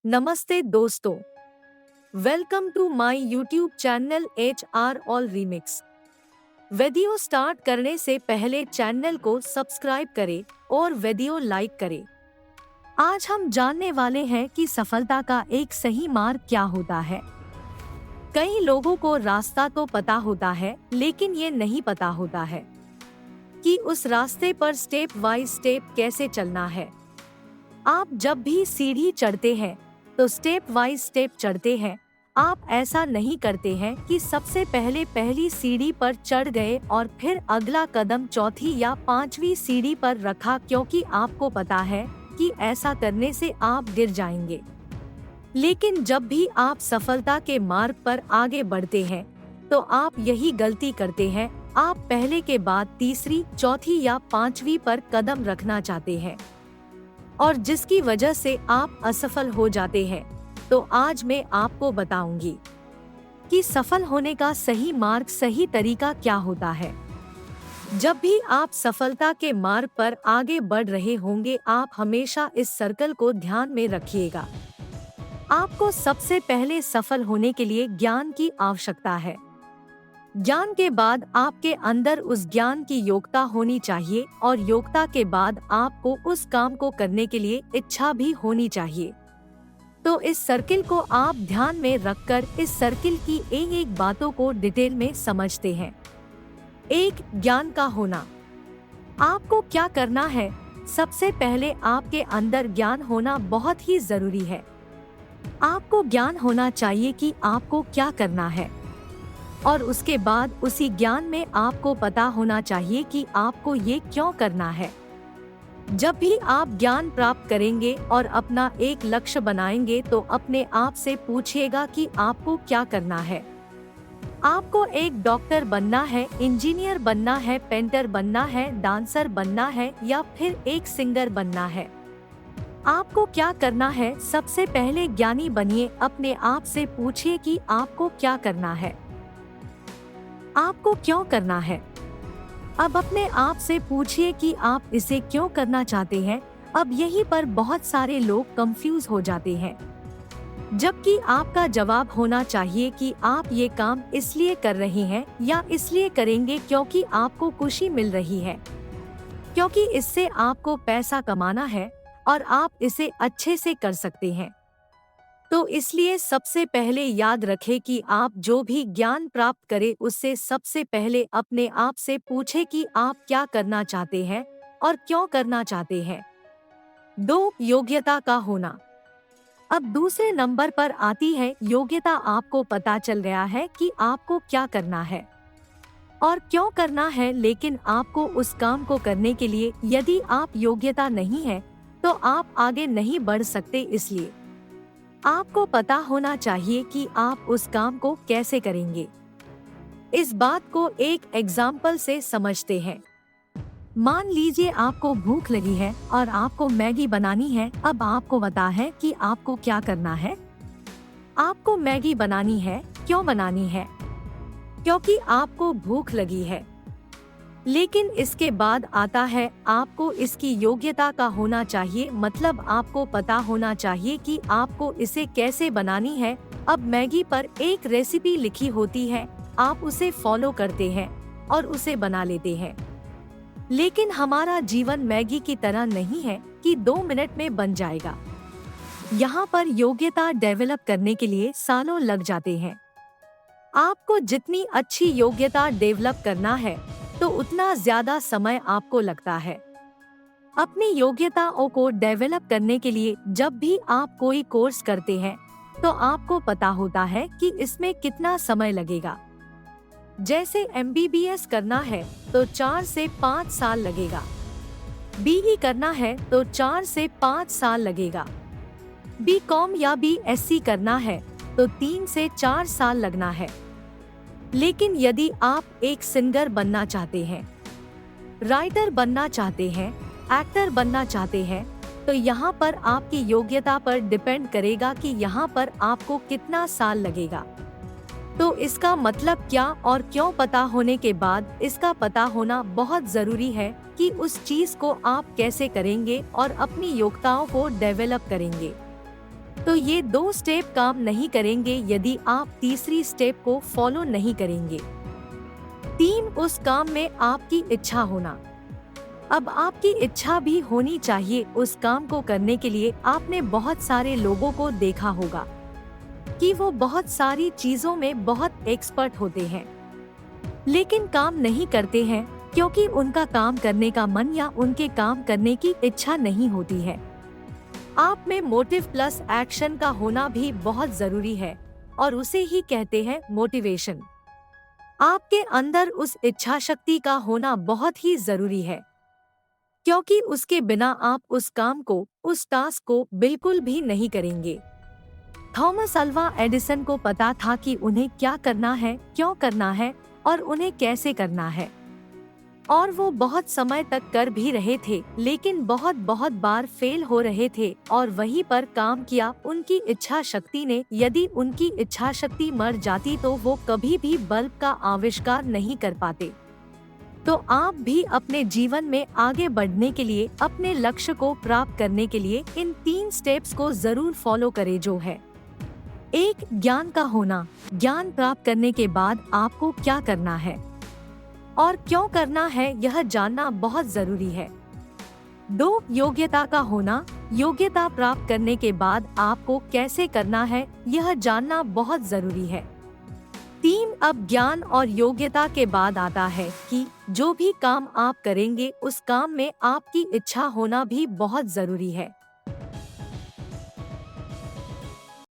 नमस्ते दोस्तों, welcome to my YouTube channel HR all remix. Video start करने से पहले चैनल को सब्सक्राइब करें और वीडियो लाइक करें। आज हम जानने वाले हैं कि सफलता का एक सही मार्ग क्या होता है। कई लोगों को रास्ता तो पता होता है, लेकिन ये नहीं पता होता है कि उस रास्ते पर स्टेप बाय स्टेप कैसे चलना है। आप जब भी सीढ़ी चढ़ते हैं तो स्टेप बाय स्टेप चढ़ते हैं। आप ऐसा नहीं करते हैं कि सबसे पहले पहली सीढ़ी पर चढ़ गए और फिर अगला कदम चौथी या पांचवी सीढ़ी पर रखा, क्योंकि आपको पता है कि ऐसा करने से आप गिर जाएंगे। लेकिन जब भी आप सफलता के मार्ग पर आगे बढ़ते हैं तो आप यही गलती करते हैं। आप पहले के बाद तीसरी, चौथी या पांचवी पर कदम रखना चाहते हैं और जिसकी वजह से आप असफल हो जाते हैं। तो आज मैं आपको बताऊंगी कि सफल होने का सही मार्ग, सही तरीका क्या होता है। जब भी आप सफलता के मार्ग पर आगे बढ़ रहे होंगे, आप हमेशा इस सर्कल को ध्यान में रखिएगा। आपको सबसे पहले सफल होने के लिए ज्ञान की आवश्यकता है। ज्ञान के बाद आपके अंदर उस ज्ञान की योग्यता होनी चाहिए और योग्यता के बाद आपको उस काम को करने के लिए इच्छा भी होनी चाहिए। तो इस सर्किल को आप ध्यान में रखकर इस सर्किल की एक एक बातों को डिटेल में समझते हैं। एक, ज्ञान का होना। आपको क्या करना है? सबसे पहले आपके अंदर ज्ञान होना बहुत ही जरूरी है। आपको ज्ञान होना चाहिए कि आपको क्या करना है और उसके बाद उसी ज्ञान में आपको पता होना चाहिए कि आपको ये क्यों करना है। जब भी आप ज्ञान प्राप्त करेंगे और अपना एक लक्ष्य बनाएंगे तो अपने आप से पूछिएगा कि आपको क्या करना है। आपको एक डॉक्टर बनना है, इंजीनियर बनना है, पेंटर बनना है, डांसर बनना है या फिर एक सिंगर बनना है। आपको क्या करना है? सबसे पहले ज्ञानी बनिए। अपने आप से पूछिए कि आपको क्या करना है, आपको क्यों करना है। अब अपने आप से पूछिए कि आप इसे क्यों करना चाहते हैं। अब यहीं पर बहुत सारे लोग कंफ्यूज हो जाते हैं, जबकि आपका जवाब होना चाहिए कि आप ये काम इसलिए कर रहे हैं या इसलिए करेंगे क्योंकि आपको खुशी मिल रही है, क्योंकि इससे आपको पैसा कमाना है और आप इसे अच्छे से कर सकते हैं। तो इसलिए सबसे पहले याद रखें कि आप जो भी ज्ञान प्राप्त करें उससे सबसे पहले अपने आप से पूछें कि आप क्या करना चाहते हैं और क्यों करना चाहते हैं। 2, योग्यता का होना। अब दूसरे नंबर पर आती है योग्यता। आपको पता चल गया है कि आपको क्या करना है और क्यों करना है, लेकिन आपको उस काम को करने के लिए यदि आप योग्यता नहीं है तो आप आगे नहीं बढ़ सकते। इसलिए आपको पता होना चाहिए कि आप उस काम को कैसे करेंगे। इस बात को एक एग्जाम्पल से समझते हैं। मान लीजिए आपको भूख लगी है और आपको मैगी बनानी है। अब आपको पता है कि आपको क्या करना है। आपको मैगी बनानी है। क्यों बनानी है? क्योंकि आपको भूख लगी है। लेकिन इसके बाद आता है आपको इसकी योग्यता का होना चाहिए, मतलब आपको पता होना चाहिए कि आपको इसे कैसे बनानी है। अब मैगी पर एक रेसिपी लिखी होती है, आप उसे फॉलो करते हैं और उसे बना लेते हैं। लेकिन हमारा जीवन मैगी की तरह नहीं है कि 2 मिनट में बन जाएगा। यहाँ पर योग्यता डेवलप करने के लिए सालों लग जाते हैं। आपको जितनी अच्छी योग्यता डेवलप करना है तो उतना ज्यादा समय आपको लगता है। अपनी योग्यताओं को डेवलप करने के लिए जब भी आप कोई कोर्स करते हैं तो आपको पता होता है कि इसमें कितना समय लगेगा। जैसे MBBS करना है तो 4 से 5 साल लगेगा। BE करना है तो 4 से 5 साल लगेगा। BCom या BSc करना है तो 3 से 4 साल लगना है। लेकिन यदि आप एक सिंगर बनना चाहते हैं, राइटर बनना चाहते हैं, एक्टर बनना चाहते हैं, तो यहाँ पर आपकी योग्यता पर डिपेंड करेगा कि यहाँ पर आपको कितना साल लगेगा। तो इसका मतलब क्या और क्यों पता होने के बाद इसका पता होना बहुत जरूरी है कि उस चीज को आप कैसे करेंगे और अपनी योग्यताओं को डेवलप करेंगे। तो ये 2 स्टेप काम नहीं करेंगे यदि आप तीसरी स्टेप को फॉलो नहीं करेंगे। 3 उस काम में आपकी इच्छा होना। अब आपकी इच्छा भी होनी चाहिए उस काम को करने के लिए। आपने बहुत सारे लोगों को देखा होगा कि वो बहुत सारी चीजों में बहुत एक्सपर्ट होते हैं, लेकिन काम नहीं करते हैं क्योंकि उनका काम करने का मन या उनके काम करने की इच्छा नहीं होती है। आप में मोटिव प्लस एक्शन का होना भी बहुत जरूरी है और उसे ही कहते हैं मोटिवेशन। आपके अंदर उस इच्छा शक्ति का होना बहुत ही जरूरी है, क्योंकि उसके बिना आप उस काम को, उस टास्क को बिल्कुल भी नहीं करेंगे। थॉमस अल्वा एडिसन को पता था कि उन्हें क्या करना है, क्यों करना है और उन्हें कैसे करना है, और वो बहुत समय तक कर भी रहे थे, लेकिन बहुत बहुत बार फेल हो रहे थे और वहीं पर काम किया उनकी इच्छा शक्ति ने। यदि उनकी इच्छा शक्ति मर जाती तो वो कभी भी बल्ब का आविष्कार नहीं कर पाते। तो आप भी अपने जीवन में आगे बढ़ने के लिए, अपने लक्ष्य को प्राप्त करने के लिए इन 3 स्टेप्स को जरूर फॉलो करें, जो है 1. ज्ञान का होना। ज्ञान प्राप्त करने के बाद आपको क्या करना है और क्यों करना है यह जानना बहुत जरूरी है। 2. योग्यता का होना। योग्यता प्राप्त करने के बाद आपको कैसे करना है यह जानना बहुत जरूरी है। 3. अब ज्ञान और योग्यता के बाद आता है कि जो भी काम आप करेंगे उस काम में आपकी इच्छा होना भी बहुत जरूरी है।